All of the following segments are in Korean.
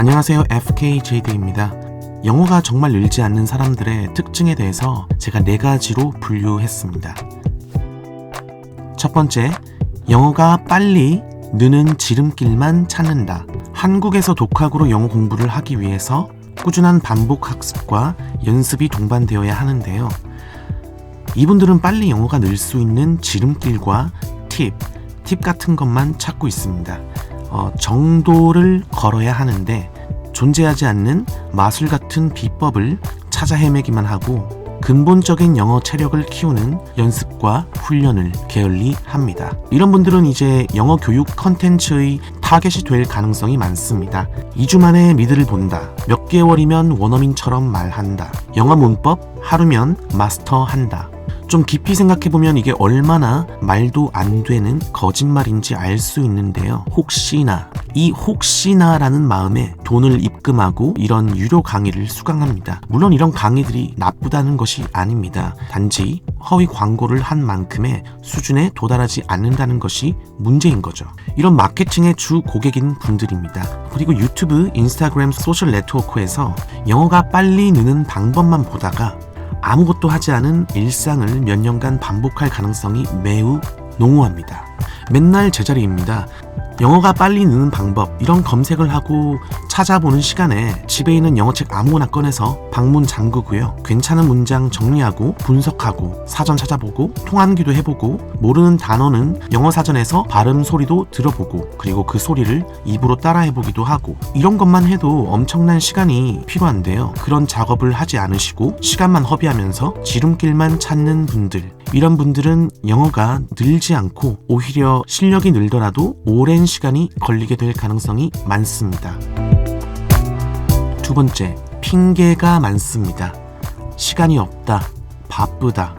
안녕하세요, FKJD입니다. 영어가 정말 늘지 않는 사람들의 특징에 대해서 제가 4가지로 분류했습니다. 첫 번째, 영어가 빨리 느는 지름길만 찾는다. 한국에서 독학으로 영어 공부를 하기 위해서 꾸준한 반복 학습과 연습이 동반되어야 하는데요. 이분들은 빨리 영어가 늘 수 있는 지름길과 팁 같은 것만 찾고 있습니다. 정도를 걸어야 하는데 존재하지 않는 마술 같은 비법을 찾아 헤매기만 하고 근본적인 영어 체력을 키우는 연습과 훈련을 게을리 합니다. 이런 분들은 이제 영어 교육 컨텐츠의 타겟이 될 가능성이 많습니다. 2주 만에 미드를 본다. 몇 개월이면 원어민처럼 말한다. 영어 문법 하루면 마스터한다. 좀 깊이 생각해보면 이게 얼마나 말도 안 되는 거짓말인지 알 수 있는데요. 이 혹시나라는 마음에 돈을 입금하고 이런 유료 강의를 수강합니다. 물론 이런 강의들이 나쁘다는 것이 아닙니다. 단지 허위 광고를 한 만큼의 수준에 도달하지 않는다는 것이 문제인 거죠. 이런 마케팅의 주 고객인 분들입니다. 그리고 유튜브, 인스타그램, 소셜 네트워크에서 영어가 빨리 느는 방법만 보다가 아무것도 하지 않은 일상을 몇 년간 반복할 가능성이 매우 농후합니다. 맨날 제자리입니다. 영어가 빨리 느는 방법, 이런 검색을 하고 찾아보는 시간에 집에 있는 영어책 아무거나 꺼내서 방문 잠그고요. 괜찮은 문장 정리하고 분석하고 사전 찾아보고 통한기도 해보고 모르는 단어는 영어 사전에서 발음 소리도 들어보고 그리고 그 소리를 입으로 따라해보기도 하고 이런 것만 해도 엄청난 시간이 필요한데요. 그런 작업을 하지 않으시고 시간만 허비하면서 지름길만 찾는 분들, 이런 분들은 영어가 늘지 않고 오히려 실력이 늘더라도 오랜 시간이 걸리게 될 가능성이 많습니다. 두 번째, 핑계가 많습니다. 시간이 없다, 바쁘다.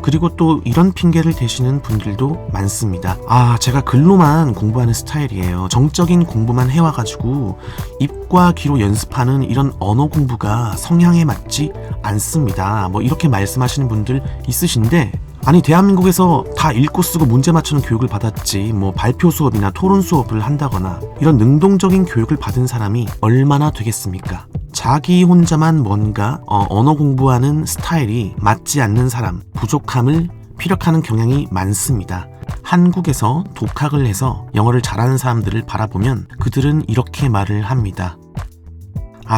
그리고 또 이런 핑계를 대시는 분들도 많습니다. 제가 글로만 공부하는 스타일이에요. 정적인 공부만 해와가지고 입과 귀로 연습하는 이런 언어 공부가 성향에 맞지 않습니다. 이렇게 말씀하시는 분들 있으신데, 아니 대한민국에서 다 읽고 쓰고 문제 맞추는 교육을 받았지 발표 수업이나 토론 수업을 한다거나 이런 능동적인 교육을 받은 사람이 얼마나 되겠습니까? 자기 혼자만 뭔가 언어 공부하는 스타일이 맞지 않는 사람, 부족함을 피력하는 경향이 많습니다. 한국에서 독학을 해서 영어를 잘하는 사람들을 바라보면 그들은 이렇게 말을 합니다.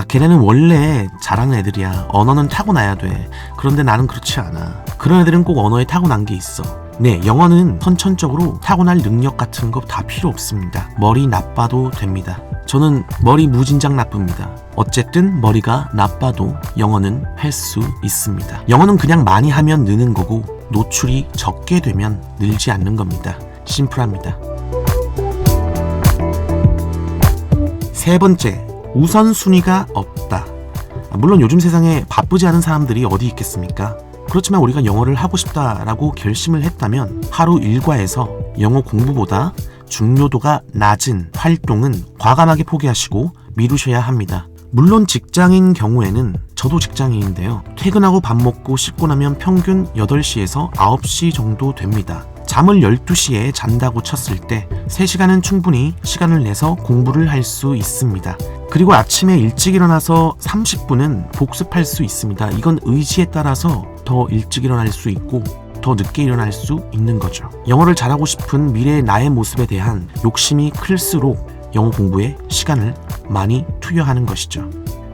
걔네는 원래 잘하는 애들이야. 언어는 타고나야 돼. 그런데 나는 그렇지 않아. 그런 애들은 꼭 언어에 타고난 게 있어. 네, 영어는 선천적으로 타고날 능력 같은 거 다 필요 없습니다. 머리 나빠도 됩니다. 저는 머리 무진장 나쁩니다. 어쨌든 머리가 나빠도 영어는 할 수 있습니다. 영어는 그냥 많이 하면 느는 거고 노출이 적게 되면 늘지 않는 겁니다. 심플합니다. 세 번째, 우선순위가 없다. 물론 요즘 세상에 바쁘지 않은 사람들이 어디 있겠습니까? 그렇지만 우리가 영어를 하고 싶다라고 결심을 했다면 하루 일과에서 영어 공부보다 중요도가 낮은 활동은 과감하게 포기하시고 미루셔야 합니다. 물론 직장인 경우에는 저도 직장인인데요. 퇴근하고 밥 먹고 씻고 나면 평균 8시에서 9시 정도 됩니다. 잠을 12시에 잔다고 쳤을 때 3시간은 충분히 시간을 내서 공부를 할 수 있습니다. 그리고 아침에 일찍 일어나서 30분은 복습할 수 있습니다. 이건 의지에 따라서 더 일찍 일어날 수 있고 더 늦게 일어날 수 있는 거죠. 영어를 잘하고 싶은 미래의 나의 모습에 대한 욕심이 클수록 영어 공부에 시간을 많이 투여하는 것이죠.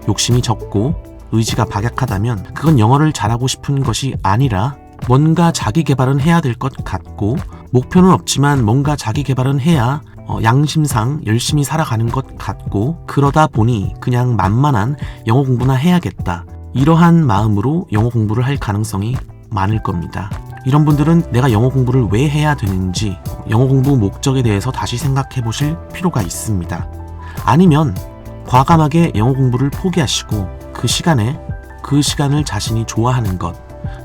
욕심이 적고 의지가 박약하다면 그건 영어를 잘하고 싶은 것이 아니라 뭔가 자기 개발은 해야 될 것 같고 목표는 없지만 뭔가 자기 개발은 해야 양심상 열심히 살아가는 것 같고 그러다 보니 그냥 만만한 영어 공부나 해야겠다. 이러한 마음으로 영어 공부를 할 가능성이 많을 겁니다. 이런 분들은 내가 영어 공부를 왜 해야 되는지 영어 공부 목적에 대해서 다시 생각해 보실 필요가 있습니다. 아니면 과감하게 영어 공부를 포기하시고 그 시간을 자신이 좋아하는 것,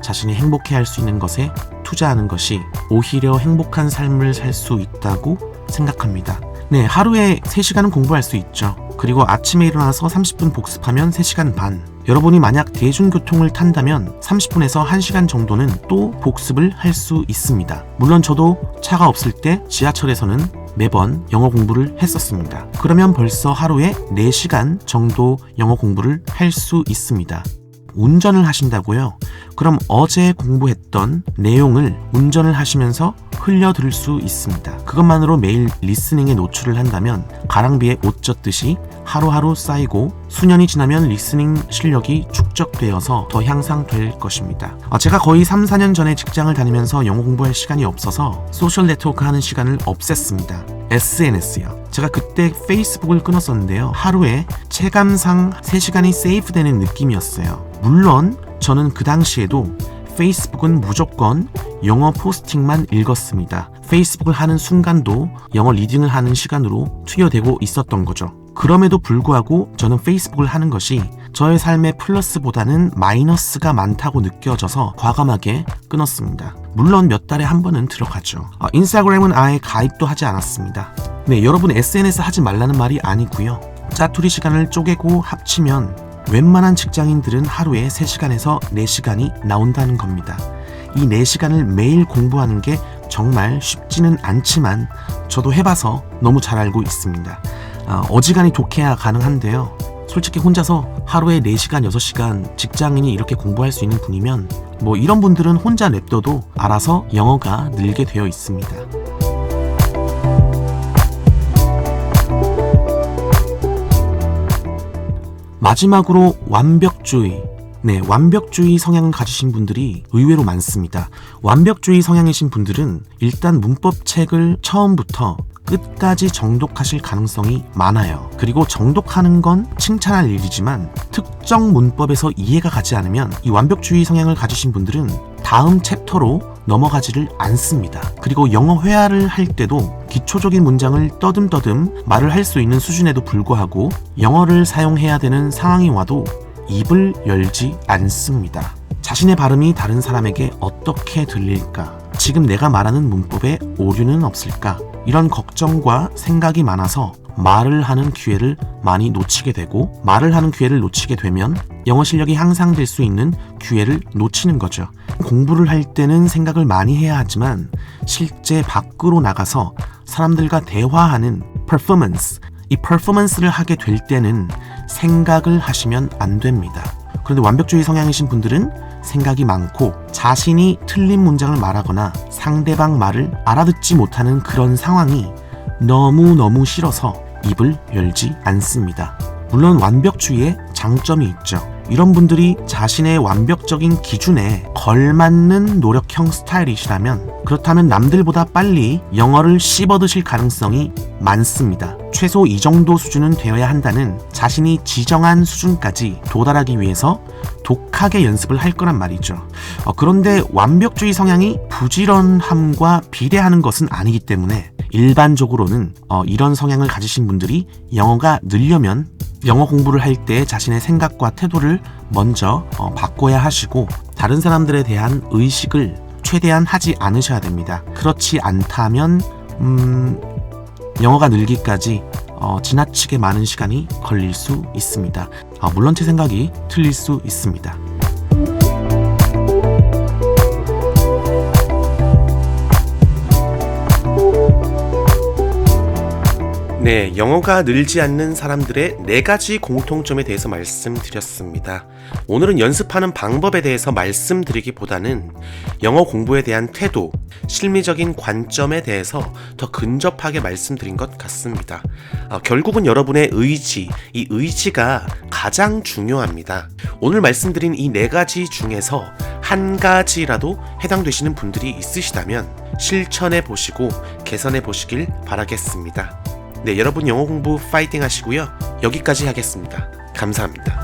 자신이 행복해할 수 있는 것에 투자하는 것이 오히려 행복한 삶을 살 수 있다고 생각합니다. 네, 하루에 3시간은 공부할 수 있죠. 그리고 아침에 일어나서 30분 복습하면 3시간 반. 여러분이 만약 대중교통을 탄다면 30분에서 1시간 정도는 또 복습을 할 수 있습니다. 물론 저도 차가 없을 때 지하철에서는 매번 영어 공부를 했었습니다. 그러면 벌써 하루에 4시간 정도 영어 공부를 할 수 있습니다. 운전을 하신다고요? 그럼 어제 공부했던 내용을 운전을 하시면서 흘려 들을 수 있습니다. 그것만으로 매일 리스닝에 노출을 한다면 가랑비에 옷 젖듯이 하루하루 쌓이고 수년이 지나면 리스닝 실력이 축적되어서 더 향상될 것입니다. 제가 거의 3-4년 전에 직장을 다니면서 영어 공부할 시간이 없어서 소셜 네트워크 하는 시간을 없앴습니다. SNS요. 제가 그때 페이스북을 끊었었는데요. 하루에 체감상 3시간이 세이프되는 느낌이었어요. 물론 저는 그 당시에도 페이스북은 무조건 영어 포스팅만 읽었습니다. 페이스북을 하는 순간도 영어 리딩을 하는 시간으로 투여되고 있었던 거죠. 그럼에도 불구하고 저는 페이스북을 하는 것이 저의 삶의 플러스보다는 마이너스가 많다고 느껴져서 과감하게 끊었습니다. 물론 몇 달에 한 번은 들어가죠. 인스타그램은 아예 가입도 하지 않았습니다. 네, 여러분 SNS 하지 말라는 말이 아니고요. 짜투리 시간을 쪼개고 합치면 웬만한 직장인들은 하루에 3시간에서 4시간이 나온다는 겁니다. 이 4시간을 매일 공부하는 게 정말 쉽지는 않지만 저도 해봐서 너무 잘 알고 있습니다. 어지간히 독해야 가능한데요. 솔직히 혼자서 하루에 4시간, 6시간 직장인이 이렇게 공부할 수 있는 분이면 이런 분들은 혼자 냅둬도 알아서 영어가 늘게 되어 있습니다. 마지막으로 완벽주의. 네, 완벽주의 성향을 가지신 분들이 의외로 많습니다. 완벽주의 성향이신 분들은 일단 문법 책을 처음부터 끝까지 정독하실 가능성이 많아요. 그리고 정독하는 건 칭찬할 일이지만 특정 문법에서 이해가 가지 않으면 이 완벽주의 성향을 가지신 분들은 다음 챕터로 넘어가지를 않습니다. 그리고 영어 회화를 할 때도 기초적인 문장을 떠듬떠듬 말을 할 수 있는 수준에도 불구하고 영어를 사용해야 되는 상황이 와도 입을 열지 않습니다. 자신의 발음이 다른 사람에게 어떻게 들릴까? 지금 내가 말하는 문법에 오류는 없을까? 이런 걱정과 생각이 많아서 말을 하는 기회를 많이 놓치게 되고, 말을 하는 기회를 놓치게 되면 영어 실력이 향상될 수 있는 기회를 놓치는 거죠. 공부를 할 때는 생각을 많이 해야 하지만 실제 밖으로 나가서 사람들과 대화하는 퍼포먼스, 이 퍼포먼스를 하게 될 때는 생각을 하시면 안 됩니다. 그런데 완벽주의 성향이신 분들은 생각이 많고 자신이 틀린 문장을 말하거나 상대방 말을 알아듣지 못하는 그런 상황이 너무너무 싫어서 입을 열지 않습니다. 물론 완벽주의에 장점이 있죠. 이런 분들이 자신의 완벽적인 기준에 걸맞는 노력형 스타일이시라면, 그렇다면 남들보다 빨리 영어를 씹어드실 가능성이 많습니다. 최소 이 정도 수준은 되어야 한다는 자신이 지정한 수준까지 도달하기 위해서 독하게 연습을 할 거란 말이죠. 그런데 완벽주의 성향이 부지런함과 비례하는 것은 아니기 때문에 일반적으로는 이런 성향을 가지신 분들이 영어가 늘려면 영어 공부를 할 때 자신의 생각과 태도를 먼저 바꿔야 하시고, 다른 사람들에 대한 의식을 최대한 하지 않으셔야 됩니다. 그렇지 않다면 영어가 늘기까지 지나치게 많은 시간이 걸릴 수 있습니다. 물론 제 생각이 틀릴 수 있습니다. 네, 영어가 늘지 않는 사람들의 4가지 공통점에 대해서 말씀드렸습니다. 오늘은 연습하는 방법에 대해서 말씀드리기보다는 영어 공부에 대한 태도, 실미적인 관점에 대해서 더 근접하게 말씀드린 것 같습니다. 결국은 여러분의 의지, 이 의지가 가장 중요합니다. 오늘 말씀드린 이 4가지 중에서 한 가지라도 해당되시는 분들이 있으시다면 실천해 보시고 개선해 보시길 바라겠습니다. 네, 여러분 영어 공부 파이팅 하시고요. 여기까지 하겠습니다. 감사합니다.